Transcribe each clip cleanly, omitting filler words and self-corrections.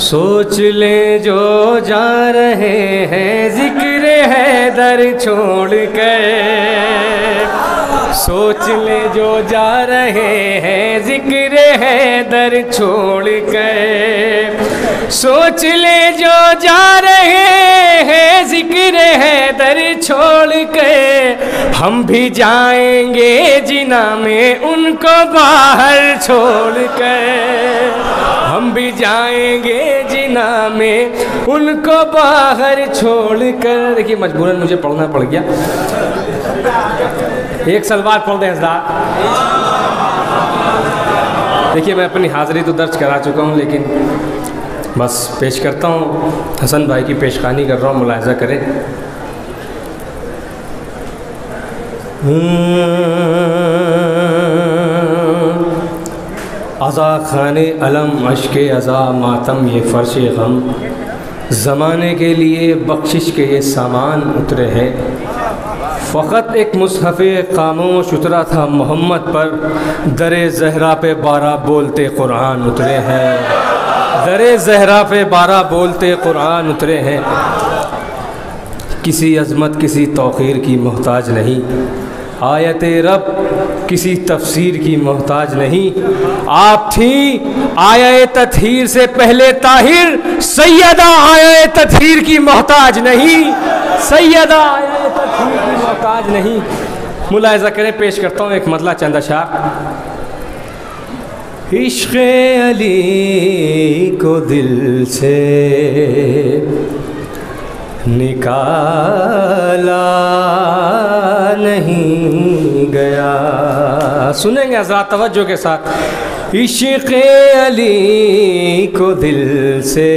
سوچ لے جو جا رہے ہیں ذکر حیدر چھوڑ کر، سوچ لے جو جا رہے ہیں ذکر حیدر چھوڑ کر، سوچ لے جو جا رہے ہیں ذکر حیدر چھوڑ کر، ہم بھی جائیں گے جنا میں ان کو باہر چھوڑ کر، ہم بھی جائیں گے جنا میں ان کو باہر چھوڑ کر۔ دیکھیے مجبوراً مجھے پڑھنا پڑ گیا، ایک سلوات پڑھ دیں حضرات۔ دیکھیے میں اپنی حاضری تو درج کرا چکا ہوں، لیکن بس پیش کرتا ہوں، حسن بھائی کی پیشخوانی کر رہا ہوں، ملاحظہ کریں۔ عزا خانے علم اشک عزا ماتم یہ فرش غم، زمانے کے لیے بخشش کے یہ سامان اترے ہیں۔ فقط ایک مصحف خاموش اترا تھا محمد پر، در زہرا پہ 12 بولتے قرآن اترے ہیں، در زہرا پہ 12 بولتے قرآن اترے ہیں۔ کسی عظمت کسی توقیر کی محتاج نہیں، آیت رب کسی تفسیر کی محتاج نہیں، آپ تھیں آیہ تطہیر سے پہلے طاہر، سیدہ آیہ تطہیر کی محتاج نہیں، سیدہ آیہ تطہیر کی محتاج نہیں۔ ملاحظہ کریں، پیش کرتا ہوں ایک مطلع چند اشعار۔ عشق علی کو دل سے نکالا نہیں گیا، سنیں گے حضرات توجہ کے ساتھ۔ عشق علی کو دل سے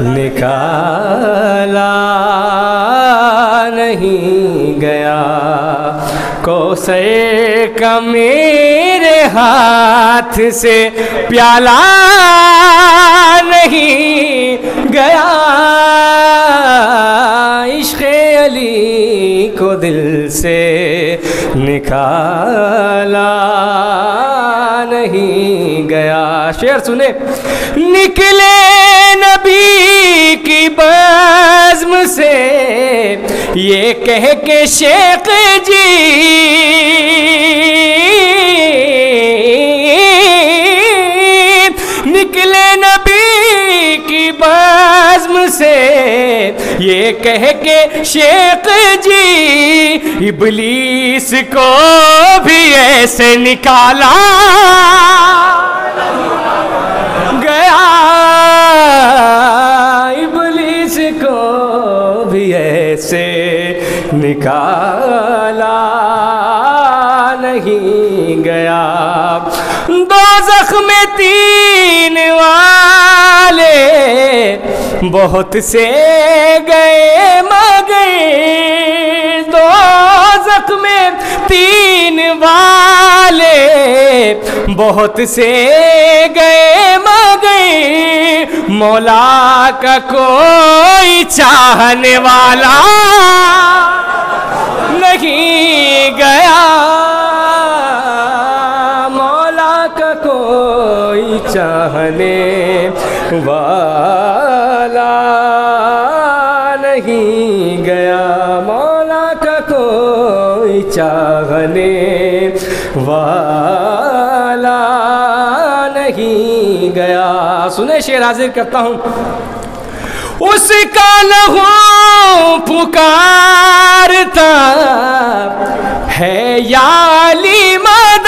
نکالا نہیں گیا، کوثر کا میرے ہاتھ سے پیالہ نہیں گیا، عشق علی کو دل سے نکالا نہیں گیا۔ شعر سنیں۔ نکلے نبی کی بزم سے یہ کہہ کے شیخ جی، نکلے نبی کی بزم سے یہ کہہ کے شیخ جی، ابلیس کو بھی ایسے نکالا گیا، ابلیس کو بھی ایسے نکالا نہیں گیا۔ دوزخ میں 3 والے بہت سے گئے مگر، دوزخ میں 3 والے بہت سے گئے مگر، مولا کا کوئی چاہنے والا نہیں گیا، مولا کا کوئی چاہنے والا نہیں گیا، مولا کا کوئی چاہنے والا نہیں گیا۔ سنیں شعر حاضر کرتا ہوں۔ اس کا لہو پکارتا ہے یا علی مدد،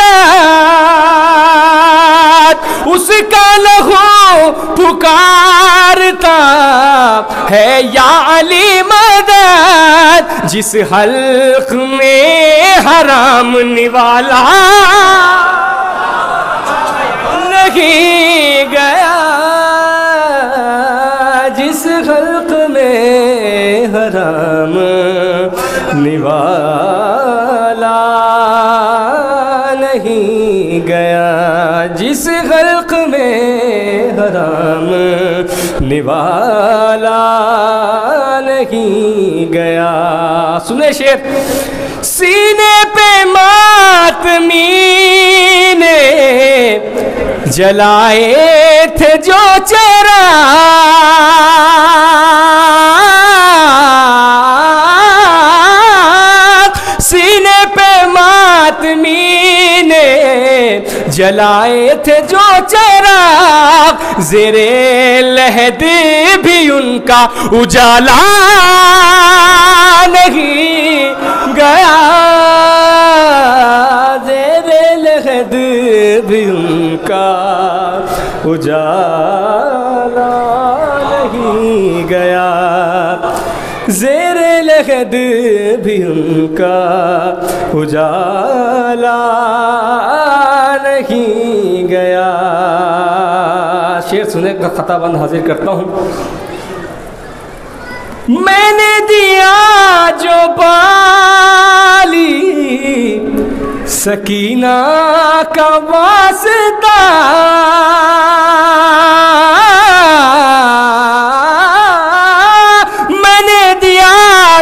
اس کا لہو پکارتا ہے یا علی مدد، جس حلق میں حرام نوالا نہیں گیا، جس حلق میں حرام نوالا نہیں گیا، جس حلق میں حرام نوالا نہیں گیا۔ سنیں شعر۔ سینے پہ ماتمی نے جلائے تھے جو چراغ سینے پہ ماتمی نے جلائے تھے جو چراغ زیر لحد بھی ان کا اجالا نہیں گیا زیر لحد بھی ان کا اجالا نہیں گیا زیر لحد بھی ان کا اجالا نہیں گیا. شعر سنے کا خطا بند حاضر کرتا ہوں. میں نے دیا جو بالی سکینہ کا واسطہ میں نے دیا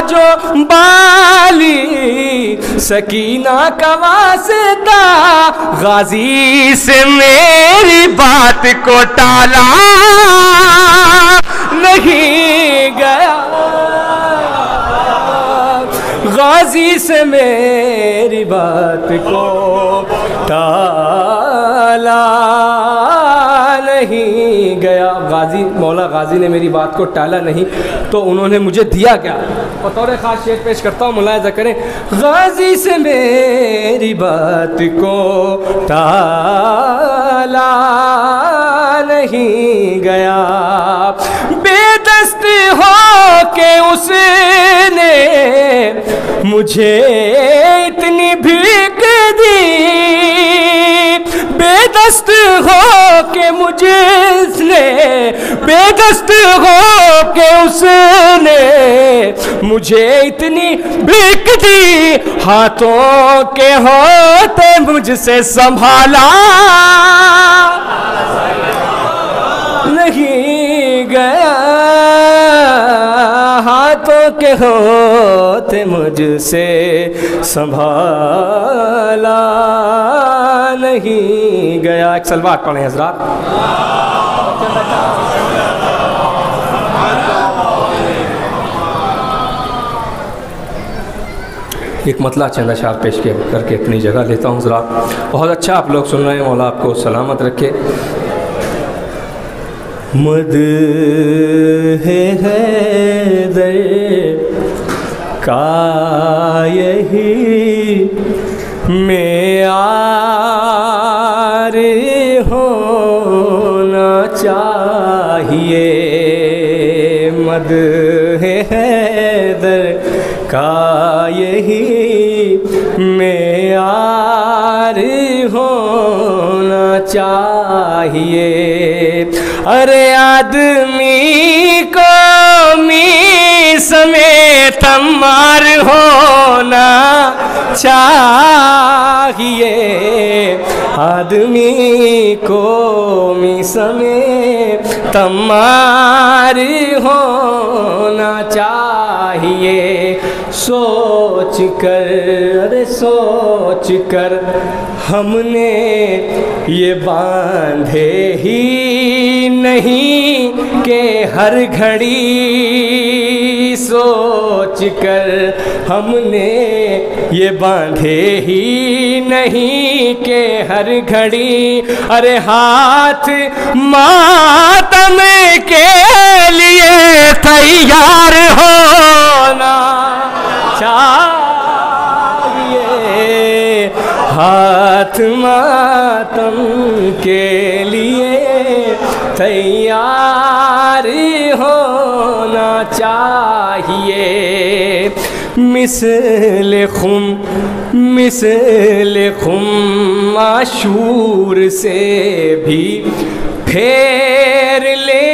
جو بالی سکینہ کا واسطہ غازی سے میری بات کو ٹالا نہیں گیا غازی سے میری بات کو ٹالا نہیں گیا. غازی مولا غازی نے میری بات کو ٹالا نہیں تو انہوں نے مجھے دیا کیا؟ بطور خاص شعر پیش کرتا ہوں، ملاحظہ کریں. غازی سے میری بات کو ٹالا نہیں گیا بے دست ہو کے اس نے مجھے اتنی بھیک دی بے دست ہو کے مجھے اس نے بے دست ہو کے اس نے مجھے اتنی بھیک دی ہاتھوں کے ہوتے مجھ سے سنبھالا نہیں گیا ہاتھوں کے ہوتے مجھ سے سنبھالا نہیں گیا. ایک سلوات پڑھیں حضرات. ایک مطلع چند اشعار پیش کر کے اپنی جگہ لیتا ہوں حضرات. بہت اچھا آپ لوگ سن رہے ہیں، مولا آپ کو سلامت رکھے. مدح حیدر کا یہی معیار ہونا چاہیے مدح حیدر کا یہی معیار ہونا چاہیے. ارے آدمی کو میس میں تمار ہونا چاہیے آدمی کو میس میں تمار ہونا چاہیے. سوچ کر ہم نے یہ باندھے ہی نہیں کہ ہر گھڑی سوچ کر ہم نے یہ باندھے ہی نہیں کہ ہر گھڑی ارے ہاتھ ماتم کے لیے تیار ہونا چاہیے ہاتھ ماتم کے لیے تیار ہونا چاہیے. مثل خم عاشور سے بھی پھیر لے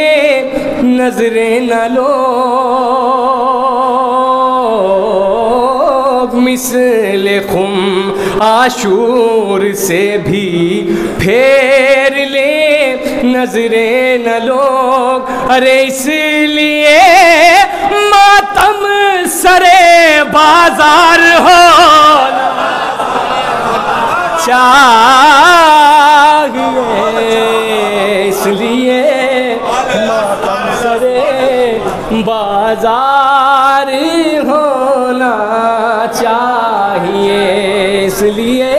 نظریں نہ لوگ مثل خم عاشور سے بھی پھیر لے نظریں نہ لوگ ارے اس لیے ماتم سرے بازار ہونا چاہیے اس لیے بازار ہونا چاہیے، اس لیے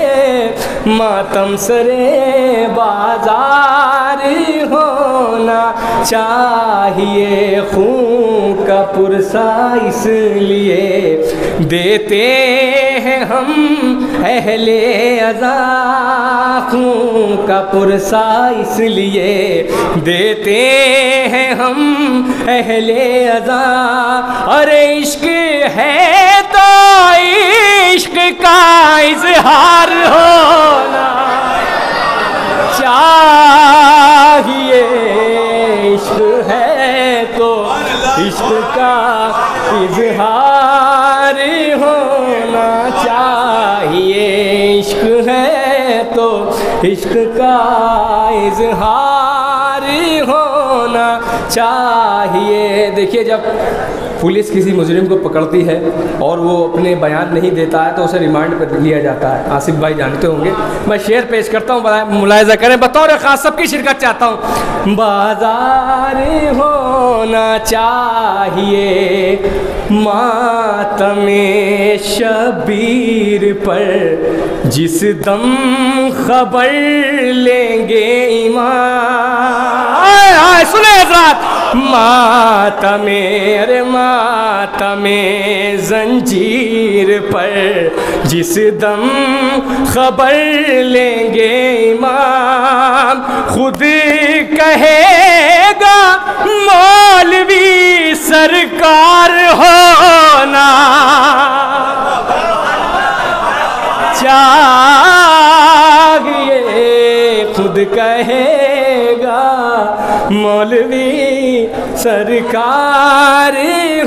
ماتم سرے بازار ہونا چاہیے، خون کا پرسا اس لیے دیتے ہیں ہم اہل عزا، خون کا پرسا اس لیے دیتے ہیں ہم اہل عزا، اور عشق ہے تو عشق کا اظہار ہونا چاہیے، عشق ہے تو عشق کا اظہار ہونا چاہیے، عشق ہے تو عشق کا اظہار ہونا چاہیے۔ دیکھیے جب پولیس کسی مجرم کو پکڑتی ہے اور وہ اپنے بیان نہیں دیتا ہے تو اسے ریمانڈ پر لیا جاتا ہے، آصف بھائی جانتے ہوں گے، میں شعر پیش کرتا ہوں، ملاحظہ کریں، بطور خاص سب کی شرکت چاہتا ہوں۔ بازار ہونا چاہیے ماتم شبیر پر، جس دم خبر لیں گے ایمان، سنیں حضرات، ماتم ارے ماتم زنجیر پر جس دم خبر لیں گے امام، خود کہے گا مولوی سرکار ہونا چاہیے، خود کہے گا مولوی سرکار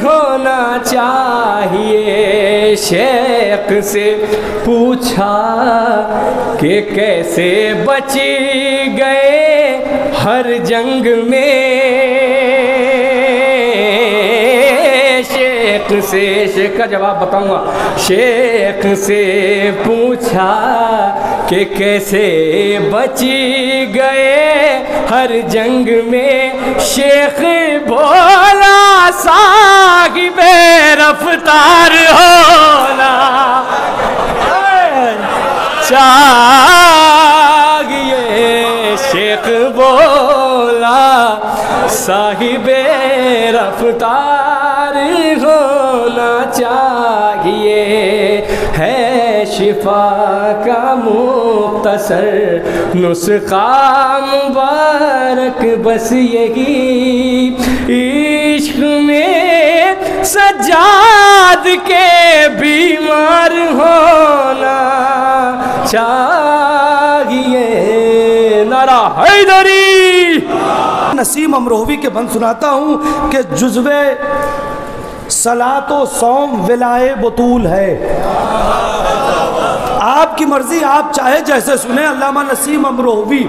ہونا چاہیے۔ شیخ سے پوچھا کہ کیسے بچ گئے ہر جنگ میں، شیخ کا جواب بتاؤں گا، شیخ سے پوچھا کہ کیسے بچ گئے ہر جنگ میں، شیخ بولا صاحب رفتار ہونا چاہیے، شیخ بولا صاحب رفتار ہونا چاہیے، ہے شفا کا مختصر نسخہ مبارک بس یہی، عشق میں سجاد کے بیمار ہونا چاہیے۔ نعرہ حیدری۔ نسیم امروہوی کے بند سناتا ہوں کہ جزوِ صلاۃ و صوم ولائے بطول ہے، آپ کی مرضی، آپ چاہے جیسے سنیں۔ علامہ نسیم امروہوی،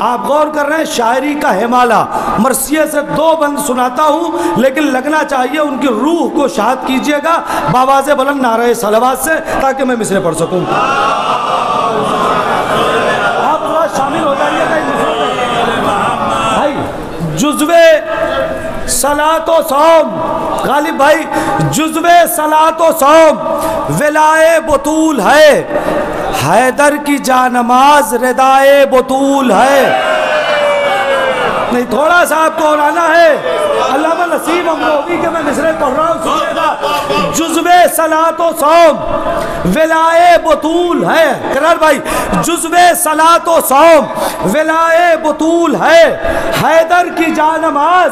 آپ غور کر رہے ہیں، شاعری کا ہمالہ، مرثیے سے 2 بند سناتا ہوں، لیکن لگنا چاہیے ان کی روح کو شاد کیجئے گا بآواز بلند نعرہ صلوات سے، تاکہ میں مصرع پڑھ سکوں۔ آپ ذرا شامل ہو جائیے گا بھائی، جزوِ صلاۃ و صوم، غالب بھائی، جزوِ صلاۃ و صوم ولائے بطول ہے، حیدر کی جانماز ردائے بطول ہے۔ نہیں، تھوڑا سا آپ کو اورانا ہے، علامہ نسیم امروہوی کے میں مصرع پڑھ رہا ہوں، سنیے گا۔ جزوِ صلاۃ و صوم ولائے بطول ہے، قرار بھائی، جزوِ صلاۃ و صوم ولائے بطول ہے، حیدر کی جانماز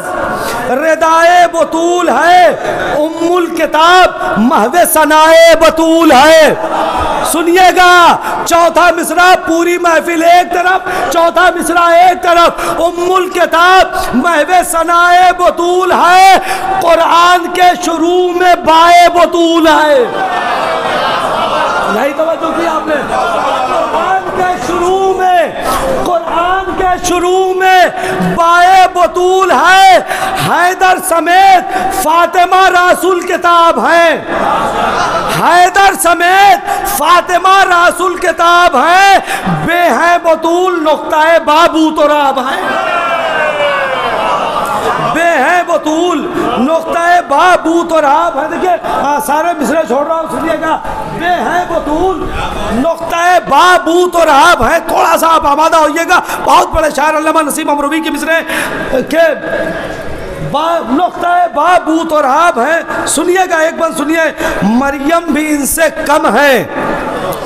ردائے بطول ہے، ام الکتاب محو ثنائے بطول ہے۔ سنیے گا، چوتھا مصرع پوری محفل ایک طرف، چوتھا مصرع ایک طرف، ام الکتاب محو ثنائے بطول ہے، قرآن کے شروع میں بائے بطول ہے۔ نہیں توجہ کی آپ نے؟ قرآن کے شروع میں، قرآن کے شروع میں بائے بطول ہے، حیدر سمیت فاطمہ رسول کتاب ہیں، حیدر سمیت فاطمہ رسول کتاب ہیں، بے ہیں بطول نقطہ بابو تراب ہیں، بے ہیں بطول بطول نقطہ با بوت اور آپ ہے. دیکھیے سارے مصرے چھوڑ رہا ہوں, سنیے گا. بے ہے بطول نقطہ با بوت اور آپ ہے. تھوڑا سا آپ آمادہ ہوئیے گا. بہت بڑے شاعر علامہ نسیم امروی کے مصرے کہ نقطہ با بوت اور آپ ہے. سنیے گا ایک بار سنیے. مریم بھی ان سے کم ہے.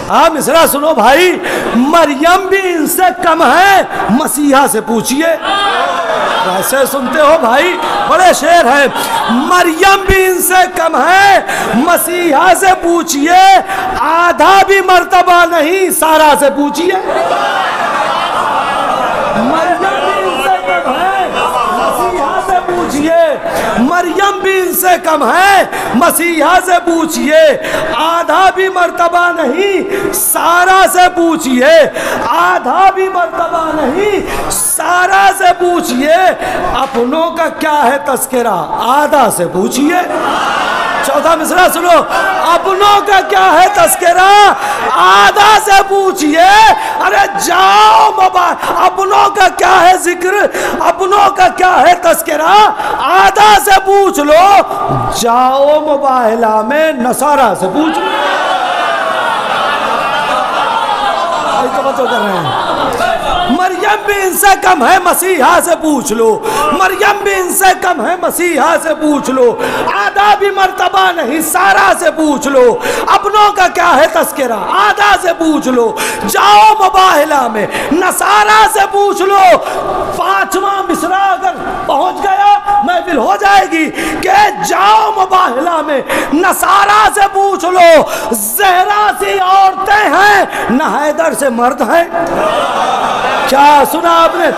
آپ مصرع سنو بھائی. مریم بھی ان سے کم ہے, مسیحا سے پوچھئے. ایسے سنتے ہو بھائی, بڑے شعر ہیں. مریم بھی ان سے کم ہے, مسیحا سے پوچھئے. آدھا بھی مرتبہ نہیں, سارا سے پوچھئے. مریم بھی ان سے کم ہے, مسیحا سے پوچھئے. آدھا بھی مرتبہ نہیں, سارا سے پوچھئے. آدھا بھی مرتبہ نہیں, سارا سے پوچھئے. اپنوں کا کیا ہے تذکرہ, آدھا سے پوچھئے. چوتھا مصرع سنو. اپنوں کا کیا ہے تذکرہ, آدھا سے پوچھئے. ارے جاؤ اپنوں کا کیا ہے ذکر, اپنوں کا کیا ہے تذکرہ, آدھا سے پوچھ لو. جاؤ مباہلہ میں نصارہ سے پوچھ لو. توجہ کر رہے ہیں. مریم بھی ان سے کم ہے, مسیحا سے پوچھ لو. مریم بھی ان سے کم ہے, مسیحا سے پوچھ لو. آدھا بھی مرتبہ نہیں, سارا سے پوچھ لو. اپنوں کا کیا ہے تذکرہ, آدھا سے پوچھ لو. جاؤ مباہلہ میں نصارہ سے پوچھ لو. پانچواں مصرع اگر پہنچ گیا محفل ہو جائے گی کہ جاؤ مباہلہ میں نصارہ سے پوچھ لو. زہرا سی عورتیں ہیں, نہ حیدر سے مرد ہیں. کیا سنا آپ نے؟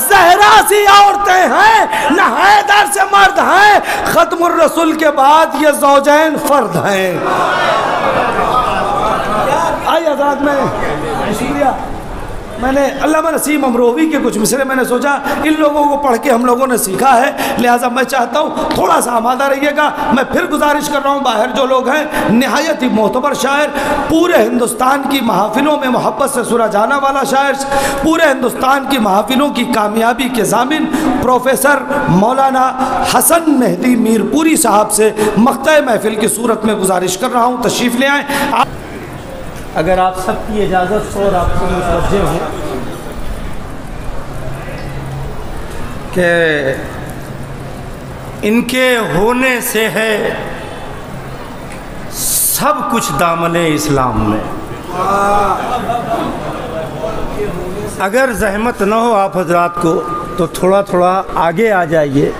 زہرا سی عورتیں ہیں, نہ حیدر سے مرد ہیں. ختم الرسول کے بعد یہ زوجین فرد ہیں. آئیے حضرات, میں شکریہ. میں نے علامہ نسیم امروی کے کچھ مصرے میں نے سوچا ان لوگوں کو پڑھ کے ہم لوگوں نے سیکھا ہے, لہٰذا میں چاہتا ہوں تھوڑا سا آمادہ رہیے گا. میں پھر گزارش کر رہا ہوں, باہر جو لوگ ہیں نہایت ہی معتبر شاعر, پورے ہندوستان کی محافلوں میں محبت سے سنا جانا والا شاعر, پورے ہندوستان کی محافلوں کی کامیابی کے ضامن پروفیسر مولانا حسن مہدی میر پوری صاحب سے مقطع محفل کی صورت میں گزارش کر رہا ہوں, تشریف لے آئیں. اگر آپ سب کی اجازت اور آپ کو متوجہ ہوں کہ ان کے ہونے سے ہے سب کچھ دامن اسلام میں. اگر زحمت نہ ہو آپ حضرات کو تو تھوڑا تھوڑا آگے آ جائیے,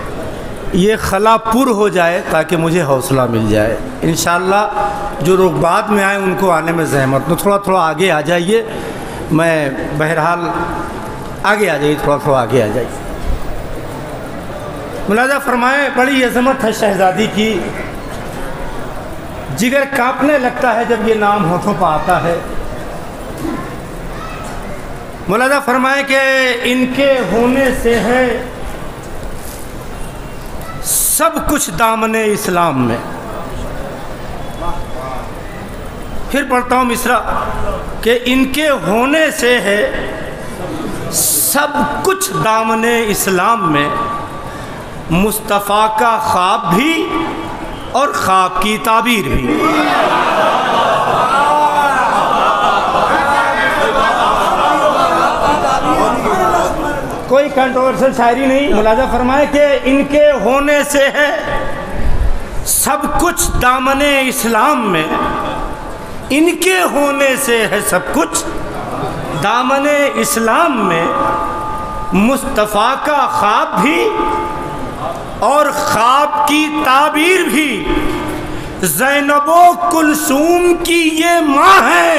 یہ خلا پر ہو جائے تاکہ مجھے حوصلہ مل جائے. انشاءاللہ جو لوگ بعد میں آئیں ان کو آنے میں زحمت نہ, تھوڑا تھوڑا آگے آ جائیے. میں بہرحال آگے آ جائیے, تھوڑا تھوڑا آگے آ جائیے. ملاحظہ فرمائیں, بڑی عظمت ہے شہزادی کی, جگر کانپنے لگتا ہے جب یہ نام ہونٹوں پہ آتا ہے. ملاحظہ فرمائیں کہ ان کے ہونے سے ہے سب کچھ دامن اسلام میں. پھر پڑھتا ہوں مصرع کہ ان کے ہونے سے ہے سب کچھ دامن اسلام میں. مصطفیٰ کا خواب بھی اور خواب کی تعبیر بھی. کوئی کنٹروورشل شاعری نہیں. ملاحظہ فرمائے کہ ان کے ہونے سے ہے سب کچھ دامن اسلام میں. ان کے ہونے سے ہے سب کچھ دامن اسلام میں. مصطفیٰ کا خواب بھی اور خواب کی تعبیر بھی. زینب و کلثوم کی یہ ماں ہے,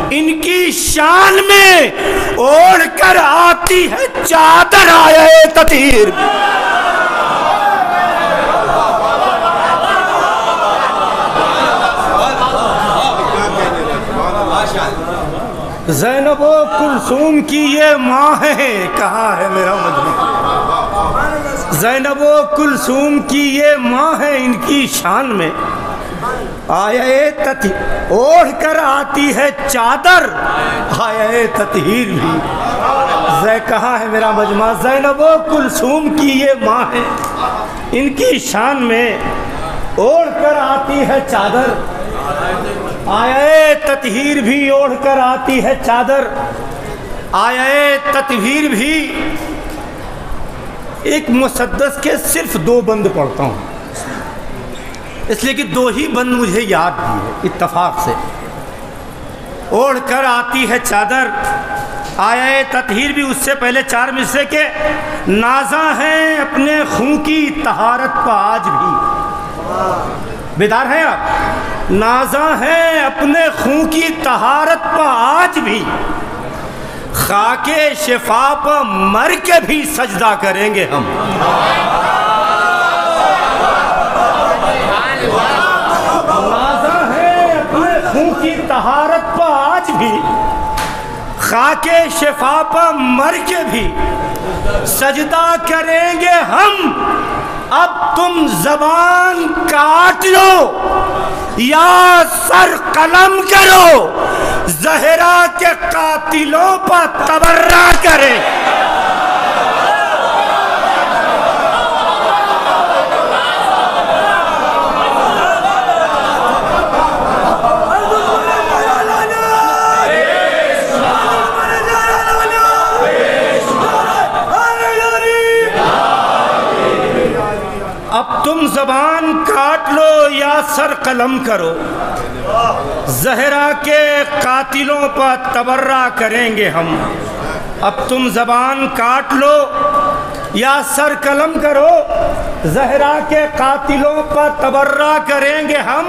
ان کی شان میں اوڑھ کر آتی ہے چادر آئے تطہیر. زینب و کلثوم کی یہ ماں ہے, کہاں ہے میرا مجنون. زینب و کلثوم کی یہ ماں ہے, ان کی شان میں آئے تطہیر اوڑھ کر آتی ہے چادر آئے تطہیر بھی. کہاں ہے میرا مجمع. زینب و کلثوم کی یہ ماں ہے, ان کی شان میں اوڑھ کر آتی ہے چادر، آیا تطہیر بھی اوڑھ کر آتی ہے چادر، آیا تطہیر بھی۔ ایک مسدس کے صرف 2 بند پڑھتا ہوں، اس لیے کہ 2 ہی بند مجھے یاد بھی ہے اتفاق سے۔ اوڑھ کر آتی ہے چادر، آیا تطہیر بھی، اس سے پہلے 4 مصرے کے نازاں ہیں اپنے خون کی طہارت پہ آج بھی۔ بیدار ہیں آپ؟ نازاں ہیں اپنے خون کی طہارت پہ آج بھی، خاک شفا پہ مر کے بھی سجدہ کریں گے ہم۔ نازاں ہیں اپنے خون کی طہارت پہ آج بھی، خاک شفا پہ مر کے بھی سجدہ کریں گے ہم۔ اب تم زبان کاٹ لو یا سر قلم کرو، زہرا کے قاتلوں پر تبرہ کریں۔ اب تم زبان کاٹ لو یا سر قلم کرو، زہرا کے قاتلوں پر تبرہ کریں گے ہم۔ اب تم زبان کاٹ لو یا سر قلم کرو، زہرا کے قاتلوں پر تبرہ کریں گے ہم۔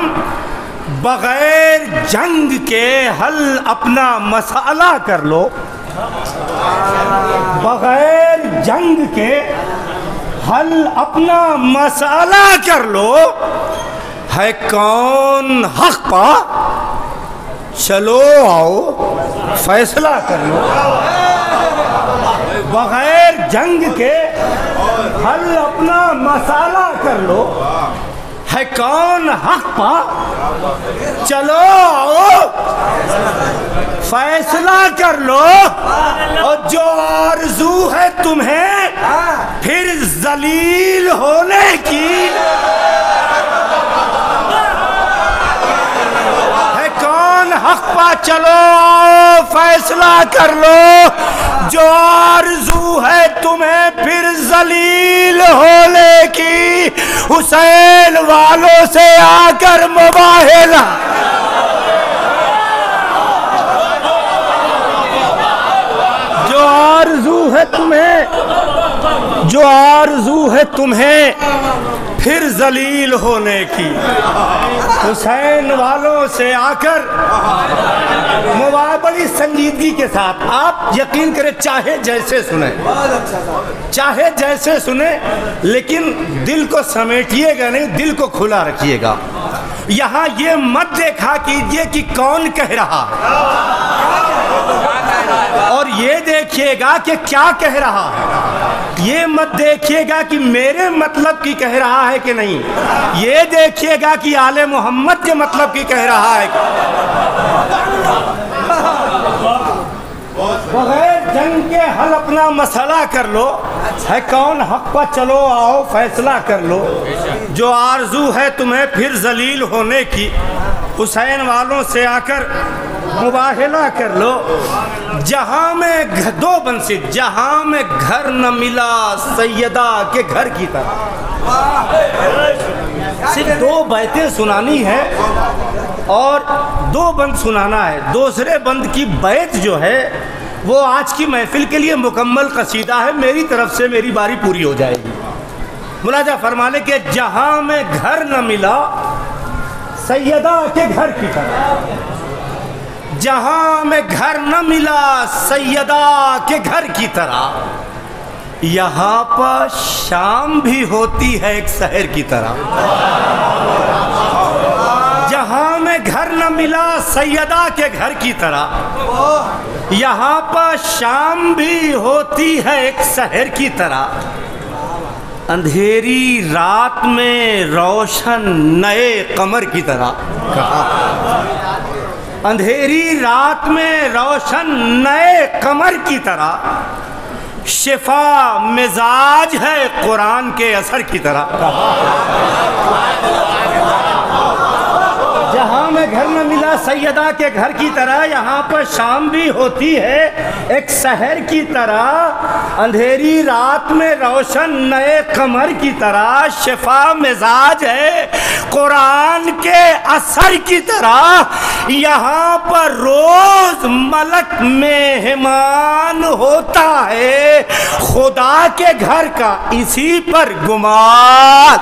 بغیر جنگ کے حل اپنا مسئلہ کر لو، بغیر جنگ کے حل اپنا مسئلہ کر لو۔ ہے کون حق پا، چلو آؤ فیصلہ کر لو۔ بغیر جنگ کے حل اپنا مسئلہ کر لو۔ ہے کون حق پا، چلو آؤ فیصلہ کر لو۔ اور جو آرزو ہے تمہیں پھر ذلیل ہونے کی، ہے کون حق پا، چلو آؤ فیصلہ کر لو۔ جو آرزو ہے تمہیں پھر ذلیل ہونے کی، حسین والوں سے آ کر مباہلہ۔ جو آرزو ہے تمہیں، جو آرزو ہے تمہیں پھر ذلیل ہونے کی، حسین والوں سے آ کر بڑی سنجیدگی کے ساتھ آپ یقین کریں، چاہے جیسے سنیں، چاہے جیسے سنیں، لیکن دل کو سمیٹیے گا نہیں، دل کو کھلا رکھیے گا۔ یہاں یہ مت دیکھا کیجئے کہ کون کہہ رہا ہے، اور یہ دیکھیے گا کہ کیا کہہ رہا ہے۔ یہ مت دیکھیے گا کہ میرے مطلب کی کہہ رہا ہے کہ نہیں، یہ دیکھیے گا کہ آل محمد کے مطلب کی کہہ رہا ہے۔ بغیر جنگ کے حل اپنا مسئلہ کر لو، ہے کون حق پا، چلو آؤ فیصلہ کر لو۔ جو آرزو ہے تمہیں پھر ذلیل ہونے کی، حسین والوں سے آ کر مباہلہ کر لو۔ جہاں میں 2 بنسد، جہاں میں گھر نہ ملا سیدہ کے گھر کی طرح۔ صرف 2 بیتیں سنانی ہے اور 2 بند سنانا ہے۔ دوسرے بند کی بیت جو ہے وہ آج کی محفل کے لیے مکمل قصیدہ ہے، میری طرف سے میری باری پوری ہو جائے گی۔ ملاحظہ فرما لیں کہ جہاں میں گھر نہ ملا سیدہ کے گھر کی طرح، جہاں میں گھر نہ ملا سیدہ کے گھر کی طرح، یہاں پر شام بھی ہوتی ہے ایک سحر کی طرح۔ جہاں میں گھر نہ ملا سیدہ کے گھر کی طرح، یہاں پر شام بھی ہوتی ہے ایک سحر کی طرح۔ اندھیری رات میں روشن نئے قمر کی طرح، اندھیری رات میں روشن نئے قمر کی طرح، شفا مزاج ہے قرآن کے اثر کی طرح. جہاں میں گھر نہ ملا سیدہ کے گھر کی طرح، یہاں پر شام بھی ہوتی ہے ایک سحر کی طرح، اندھیری رات میں روشن نئے قمر کی طرح. شفا مزاج ہے قرآن کے اثر کی طرح، یہاں پر روز ملک مہمان ہوتا ہے خدا کے گھر کا اسی پر گمان.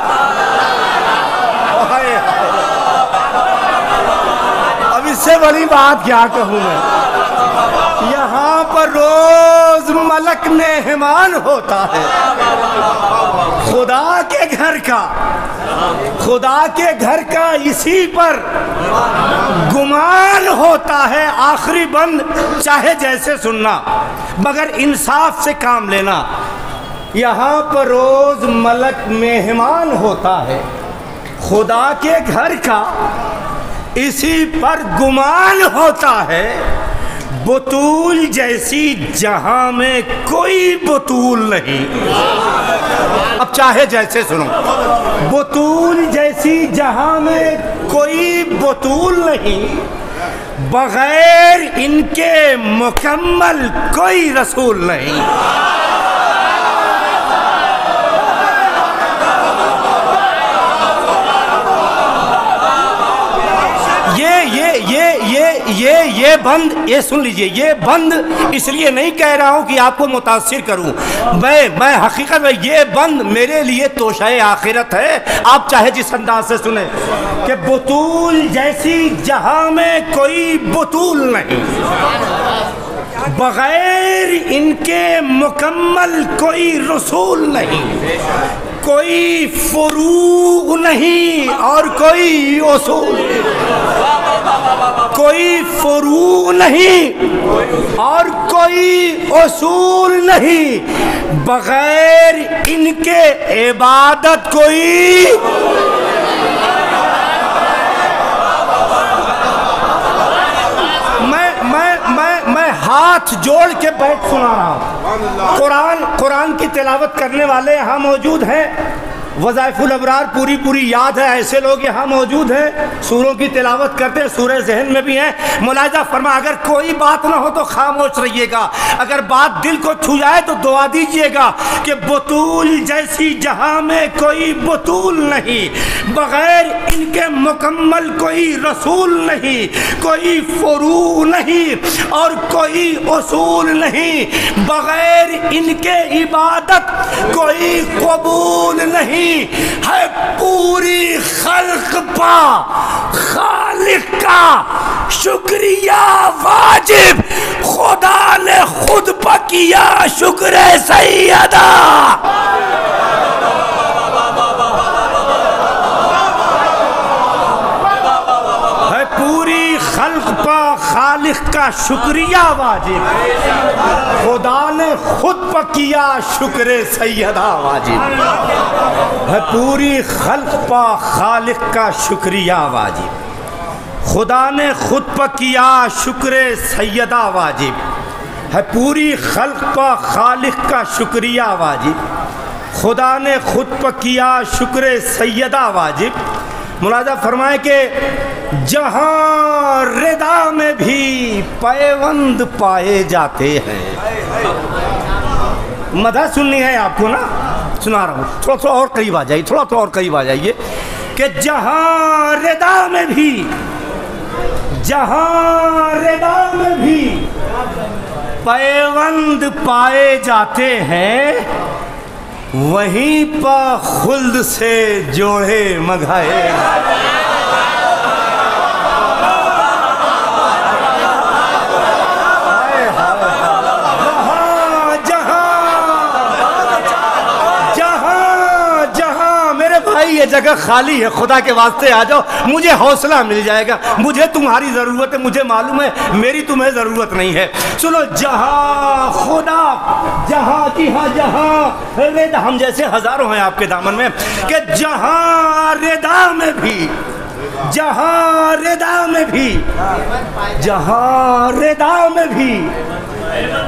اب اس سے بڑی بات کیا کہوں میں. یہاں پر روز ملک مہمان ہوتا ہے خدا کے گھر کا، خدا کے گھر کا اسی پر گمان ہوتا ہے. آخری بند چاہے جیسے سننا مگر انصاف سے کام لینا. یہاں پر روز ملک مہمان ہوتا ہے خدا کے گھر کا اسی پر گمان ہوتا ہے. بطول جیسی جہاں میں کوئی بطول نہیں. اب چاہے جیسے سنو. بطول جیسی جہاں میں کوئی بطول نہیں، بغیر ان کے مکمل کوئی رسول نہیں. یہ بند، یہ سن لیجئے، یہ بند اس لیے نہیں کہہ رہا ہوں کہ آپ کو متاثر کروں. میں حقیقت میں یہ بند میرے لیے توشہ آخرت ہے. آپ چاہے جس انداز سے سنیں کہ بطول جیسی جہاں میں کوئی بطول نہیں، بغیر ان کے مکمل کوئی رسول نہیں، کوئی فروغ نہیں اور کوئی اصول، کوئی فروغ نہیں اور کوئی اصول نہیں، بغیر ان کے عبادت کوئی. میں ہاتھ جوڑ کے بیٹھ سنا رہا ہوں. قرآن کی تلاوت کرنے والے یہاں موجود ہیں، وظائف الابرار پوری یاد ہے، ایسے لوگ یہاں موجود ہیں سوروں کی تلاوت کرتے ہیں، سورہ ذہن میں بھی ہیں. ملاحظہ فرما اگر کوئی بات نہ ہو تو خاموش رہیے گا، اگر بات دل کو چھو جائے تو دعا دیجئے گا کہ بطول جیسی جہاں میں کوئی بطول نہیں، بغیر ان کے مکمل کوئی رسول نہیں، کوئی فروع نہیں اور کوئی اصول نہیں، بغیر ان کے عبادت کوئی قبول نہیں. ہے پوری خلق پا خالق کا شکریہ واجب، خدا نے خود پا کیا شکر سیدہ. ہے پوری خلق پا خالق کا شکریہ واجب، خدا نے خود پا کیا شکر سیدہ واجب. ہے پوری خلق پا خالق کا شکریہ واجب، خدا نے خود پا کیا شکر سیدہ واجب. ہے پوری خلق پا خالق کا شکریہ واجب، خدا نے خود پا کیا شکر سیدہ واجب. ملاحظہ فرمائے کہ جہاں ردا میں بھی پیوند پائے جاتے ہیں. مدح سننی ہے آپ کو نا، سنا رہا ہوں، تھوڑا اور قریب آ جائیے، تھوڑا اور قریب آ جائیے کہ جہاں ردا میں بھی پیوند پائے جاتے ہیں، وہیں پا خلد سے جوڑے مگھائے. یہ جگہ خالی ہے، خدا کے واسطے آ جاؤ، مجھے حوصلہ مل جائے گا. مجھے تمہاری ضرورت ہے، مجھے معلوم ہے میری تمہیں ضرورت نہیں ہے. سنو، جہاں خدا، جہاں کی ہاں جہاں ردا، ہم جیسے ہزاروں ہیں آپ کے دامن میں، کہ جہاں ردا میں بھی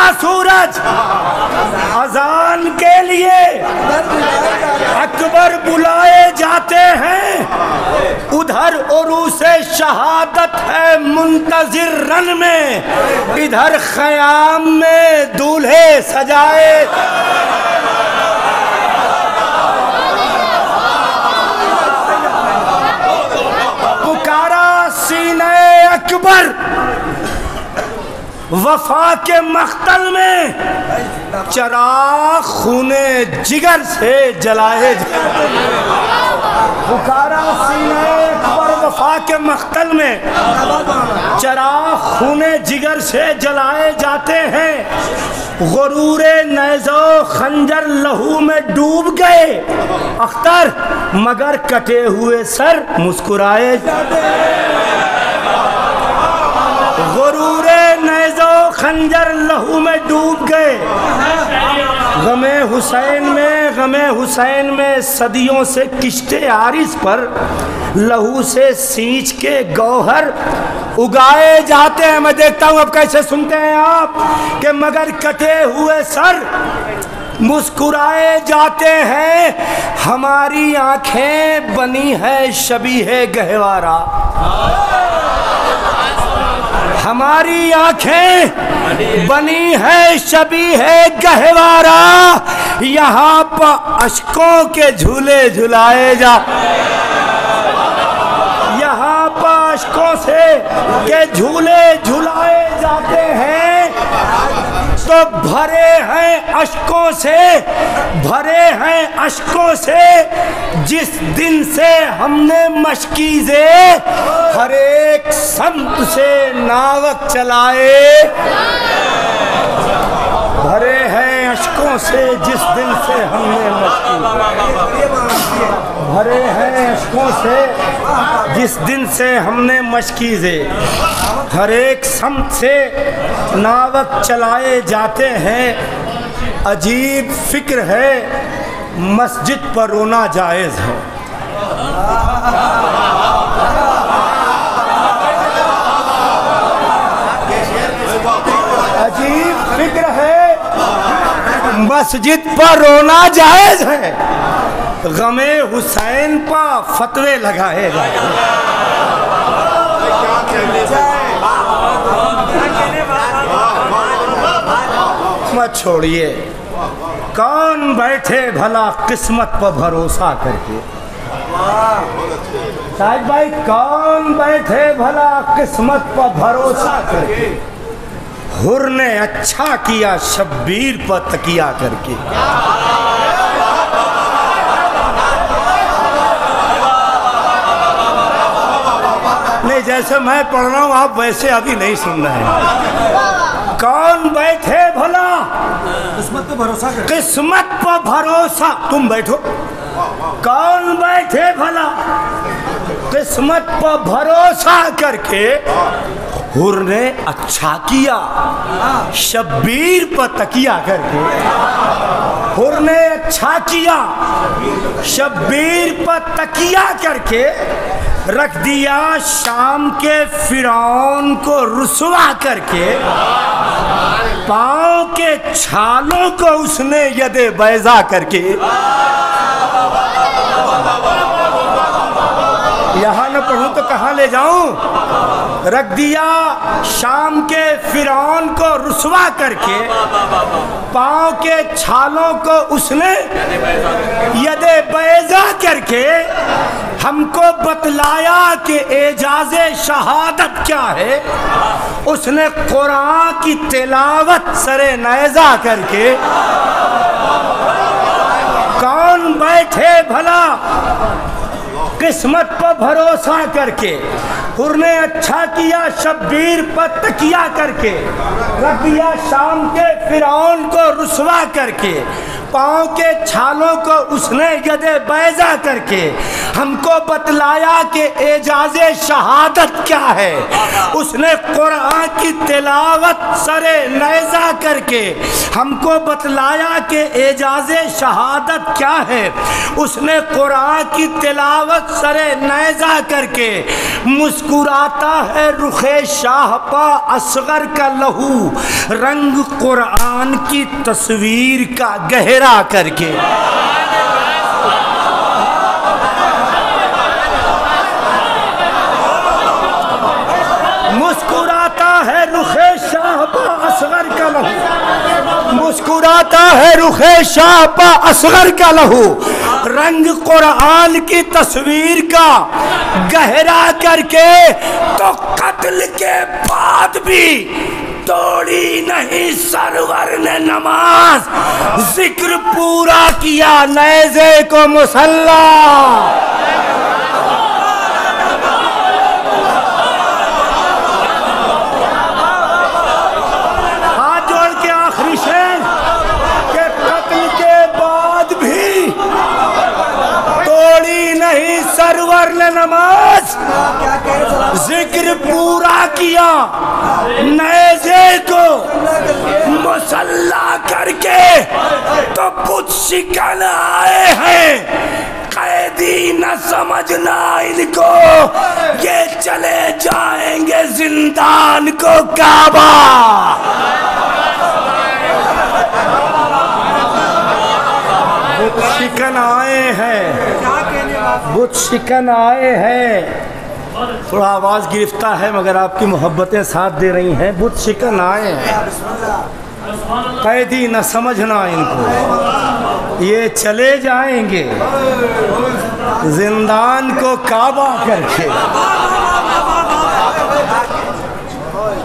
کا سورج اذان کے لیے اکبر بلائے جاتے ہیں، ادھر عروس شہادت ہے منتظر رن میں، ادھر خیام میں دولہے سجائے۔ پکارا سینہ اکبر وفا کے مقتل میں، چراغ خون جگر سے جلائے جاتے ہیں۔ پکارا سینہ اکبر وفا کے مقتل میں، چراغ خون جگر سے جلائے جاتے ہیں۔ غرور نیزہ و خنجر لہو میں ڈوب گئے اختر، مگر کٹے ہوئے سر مسکرائے جاتے ہیں۔ غرور نیزہ و خنجر لہو میں ڈوب گئے، غم حسین میں صدیوں سے کشتے عارض پر لہو سے سینچ کے گوہر اگائے جاتے ہیں۔ میں دیکھتا ہوں اب کیسے سنتے ہیں آپ کہ مگر کٹے ہوئے سر مسکرائے جاتے ہیں، ہماری آنکھیں بنی ہے شبیہ گہوارہ، ہماری آنکھیں بنی ہے شبیہ گہوارہ، یہاں پر اشکوں کے جھولے جھلائے جا، یہاں پر اشکوں سے کے جھولے جھلائے جاتے ہیں۔ تو بھرے ہیں اشکوں سے جس دن سے ہم نے مشکیزے ہر ایک سمت سے ناوک چلائے، بھرے ہیں اشکوں سے جس دن سے ہم نے بھرے ہیں اشکوں سے جس دن سے ہم نے مشکیزے ہر ایک سمت سے ناوک چلائے جاتے ہیں۔ عجیب فکر ہے مسجد پر رونا جائز ہے، عجیب فکر ہے مسجد پر رونا جائز ہے، غم حسین پر فتوے لگائے گئے۔ مت چھوڑیے، کون بیٹھے بھلا قسمت پر بھروسہ کر کے، شاہد بھائی کون بیٹھے بھلا قسمت پر بھروسہ کر کے، حر نے اچھا کیا شبیر پر تکیہ کر کے۔ نہیں، جیسے میں پڑھ رہا ہوں آپ ویسے ابھی نہیں سن رہے ہیں۔ کون بیٹھے بھلا قسمت پر بھروسہ کر، قسمت پر بھروسہ، تم بیٹھو، کون بیٹھے بھلا قسمت پر بھروسہ کر کے، حر نے اچھا کیا شبیر پر تکیہ کر کے، حر نے اچھا کیا شبیر پر تکیہ کر کے، رکھ دیا شام کے فرعون کو رسوا کر کے، پاؤں کے چھالوں کو اس نے ید بیضا کر کے، یہاں نہ پڑھوں تو کہاں لے جاؤں، رکھ دیا شام کے فرعون کو رسوا کر کے، پاؤں کے چھالوں کو اس نے ید بیضا کر کے، ہم کو بتلایا کہ اعجاز شہادت کیا ہے، اس نے قرآن کی تلاوت سر نیزہ کر کے۔ کون بیٹھے بھلا قسمت پر بھروسہ کر کے، حر نے اچھا کیا شبیر پر تکیہ کر کے، رکھ دیا شام کے فرعون کو رسوا کر کے، پاؤں کے چھالوں کو اس نے ید بیضا کر کے ہم کو بتلایا کہ اعجاز شہادت کیا ہے. اس نے قرآن کی تلاوت سر نیزہ کر کے ہم کو بتلایا کہ اعجاز شہادت کیا ہے. اس نے قرآن کی تلاوت سر نیزہ کر کے مسکراتا ہے رخ شاہ پا اصغر کا لہو رنگ قرآن کی تصویر کا گہرا کر کے. مسکراتا ہے رخ شاہ پا اصغر کا لہو مسکراتا ہے رخ شاہ پا اصغر کا لہو رنگ قرآن کی تصویر کا گہرا کر کے. تو قتل کے بعد بھی توڑی نہیں سرور نے نماز ذکر پورا کیا نیزے کو مسلح. ہاتھ جوڑ کے آخری شعر کہ قتل کے بعد بھی توڑی نہیں سرور نے نماز ذکر پورا کیا نیزے کو مسلح کر کے. تو بت شکن آئے ہیں قیدی نہ سمجھنا ان کو یہ چلے جائیں گے زندان کو کعبہ. بت شکن آئے ہیں بت شکن آئے ہیں. تھوڑا آواز گرفتہ ہے مگر آپ کی محبتیں ساتھ دے رہی ہیں. بت شکن آئے ہیں قیدی نہ سمجھنا ان کو یہ چلے جائیں گے زندان کو کعبہ کر کے.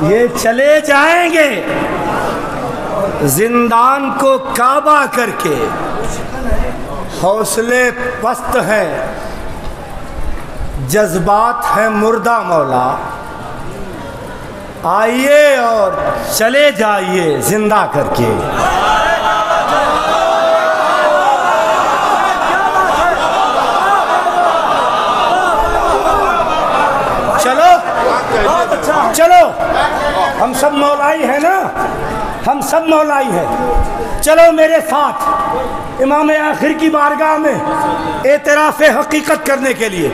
یہ چلے جائیں گے زندان کو کعبہ کر کے. حوصلے پست ہیں جذبات ہیں مردہ مولا آئیے اور چلے جائیے زندہ کر کے. چلو چلو ہم سب مولائی ہیں نا ہم سب مولائی ہیں. چلو میرے ساتھ امام آخر کی بارگاہ میں اعتراف حقیقت کرنے کے لیے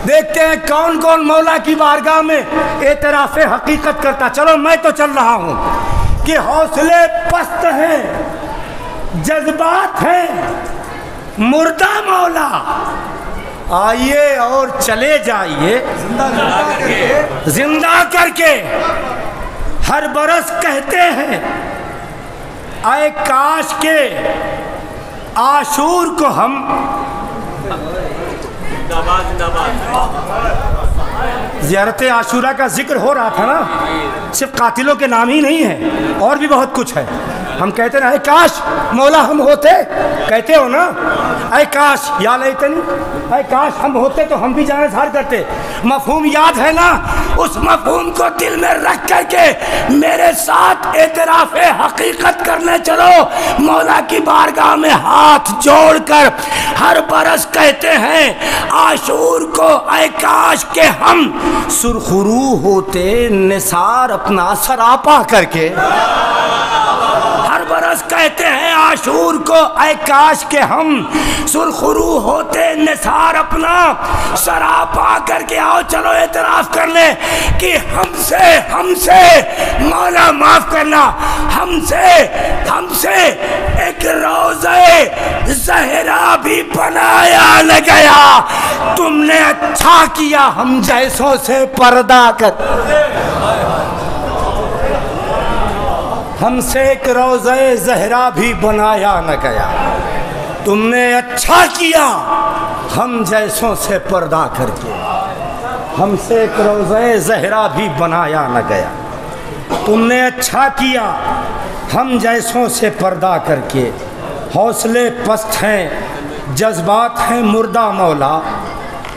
دیکھتے ہیں کون کون مولا کی بارگاہ میں اعتراف حقیقت کرتا. چلو میں تو چل رہا ہوں کہ حوصلے پست ہیں جذبات ہیں مردہ مولا آئیے اور چلے جائیے زندہ کر کے. ہر برس کہتے ہیں اے کاش کے عاشور کو ہم زیارت عاشورہ کا ذکر ہو رہا تھا نا. صرف قاتلوں کے نام ہی نہیں ہے اور بھی بہت کچھ ہے. ہم کہتے نا اے کاش مولا ہم ہوتے کہتے ہو نا اے کاش یا لیتنی اے کاش ہم ہوتے تو ہم بھی جان اظہار کرتے. مفہوم یاد ہے نا اس مفہوم کو دل میں رکھ کر کے میرے ساتھ اعتراف حقیقت کرنے چلو. مولا کی بارگاہ میں ہاتھ جوڑ کر ہر برس کہتے ہیں عاشور کو اے کاش کہ ہم سرخرو ہوتے نثار اپنا سراپا کر کے. ہر برس کہتے ہیں عاشور کو اے کاش کہ ہم سرخرو ہوتے نثار اپنا سراپا کر کے. آؤ چلو اعتراف کر لیں کہ ہم سے مولا معاف کرنا ہم سے ایک روضہ زہرا بھی بنایا نہ گیا. تم نے اچھا کیا ہم جیسوں سے پردہ کر. ہم سے ایک روضہ زہرا بھی بنایا نہ گیا. تم نے اچھا کیا ہم جیسوں سے پردہ کر کے. ہم سے ایک روضہ زہرا بھی بنایا نہ گیا. تم نے اچھا کیا ہم جیسوں سے پردہ کر کے. حوصلے پست ہیں جذبات ہیں مردہ مولا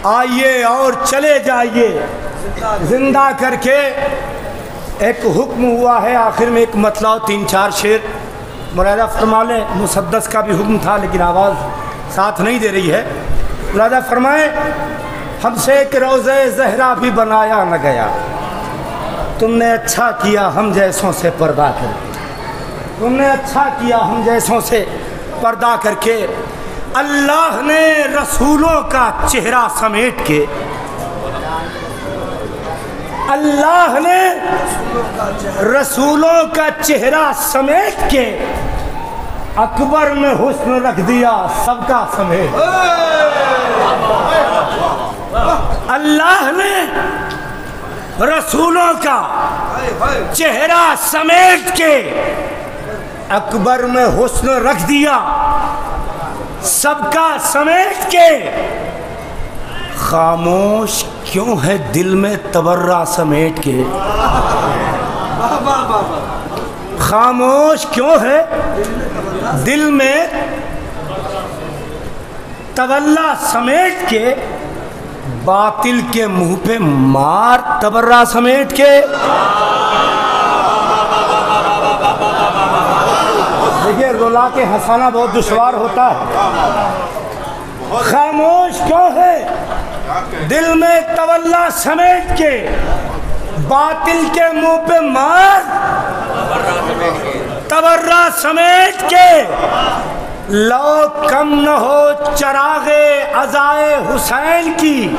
آئیے اور چلے جائیے زندہ کر کے. ایک حکم ہوا ہے آخر میں ایک مطلع 3-4 شعر ملاحظہ فرمائے، مسدس کا بھی حکم تھا لیکن آواز ساتھ نہیں دے رہی ہے. ملاحظہ فرمائے ہم سے ایک روضہ زہرا بھی بنایا نہ گیا، تم نے اچھا کیا ہم جیسوں سے پردہ کر کے، تم نے اچھا کیا ہم جیسوں سے پردہ کر کے. اللہ نے رسولوں کا چہرہ سمیٹ کے، اللہ نے رسولوں کا چہرہ سمیٹ کے اکبر میں حسن رکھ دیا سب کا سمیٹ. اللہ نے رسولوں کا چہرہ سمیٹ کے اکبر میں حسن رکھ دیا سب کا سمیٹ کے. خاموش کیوں ہے دل میں تبرہ سمیٹ کے، خاموش کیوں ہے دل میں تولہ سمیٹ کے، باطل کے منہ پہ مار تبرہ سمیٹ کے. دیکھیے رولا کے ہنسانا بہت دشوار ہوتا ہے. خاموش کیوں ہے دل میں تولہ سمیٹ کے، باطل کے منہ پہ مار تبرہ سمیٹ کے. لو کم نہ ہو چراغ عزائے حسین کی،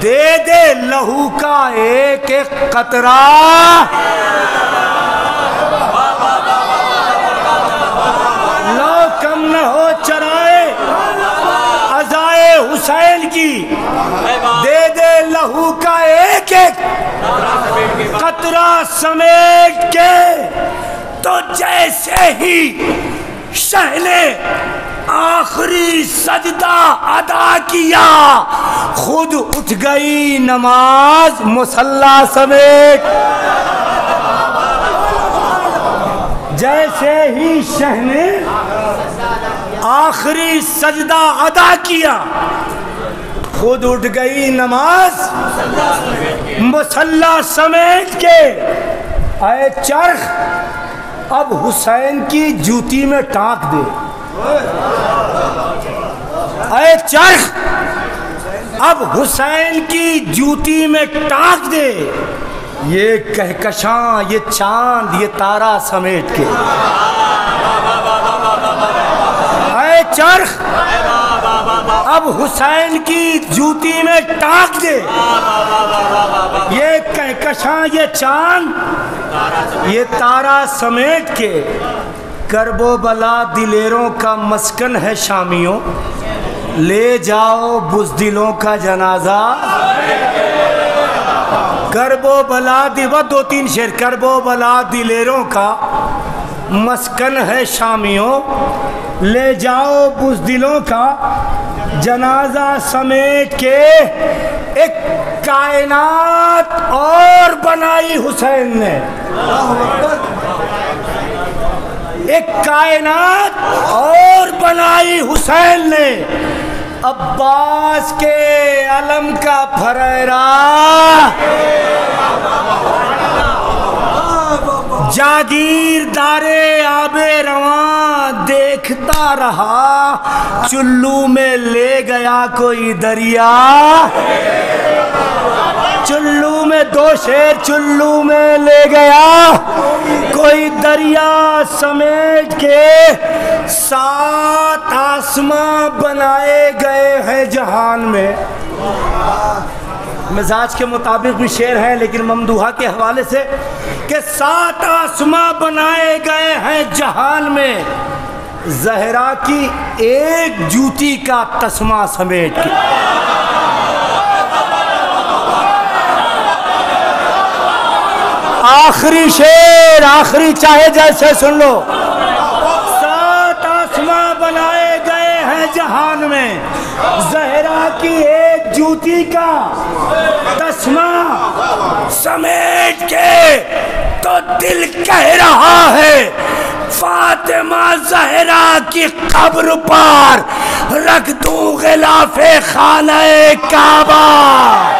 دے دے لہو کا ایک ایک قطرہ. لو کم نہ ہو چرائے عزائے حسین کی، دے دے لہو کا ایک ایک قطرہ سمیٹ کے. تو جیسے ہی شہ نے آخری سجدہ ادا کیا، خود اٹھ گئی نماز مصلی سمیٹ. جیسے ہی شہ نے آخری سجدہ ادا کیا، خود اٹھ گئی نماز مصلی سمیٹ کے. اے چرخ اب حسین کی جوتی میں ٹانک دے، اے چرخ اب حسین کی جوتی میں ٹانک دے. یہ کہکشاں، یہ چاند، یہ تارا سمیٹ کے. اے چرخ اب حسین کی جوتی میں ٹانک دے. یہ کہکشاں، یہ چاند، یہ تارا سمیٹ کے. کرب و بلا دلیروں کا مسکن ہے شامیوں، لے جاؤ بزدلوں کا جنازہ. کرب و بلا دو تین شعر. کرب و بلا دلیروں کا مسکن ہے شامیوں، لے جاؤ بزدلوں کا جنازہ سمیٹ کے. ایک کائنات اور بنائی حسین نے، ایک کائنات اور بنائی حسین نے. عباس کے علم کا پھریرا جاگیردار آب رواں دیکھتا رہا، چلو میں لے گیا کوئی دریا. چلو میں دو شیر، چلو میں لے گیا کوئی دریا سمیٹ کے. 7 آسماں بنائے گئے ہیں جہان میں. مزاج کے مطابق بھی شعر ہے لیکن ممدوحہ کے حوالے سے کہ 7 آسماں بنائے گئے ہیں جہان میں، زہرا کی ایک جوتی کا تسمہ سمیٹ کے. آخری شعر، آخری چاہے جیسے سن لو. 7 آسماں بنائے گئے ہیں جہان میں، زہرا کی ایک جوتی کا تسمہ سمیٹ کے. تو دل کہہ رہا ہے فاطمہ زہرا کی قبر پر رکھ دوں غلاف خانہ کعبہ.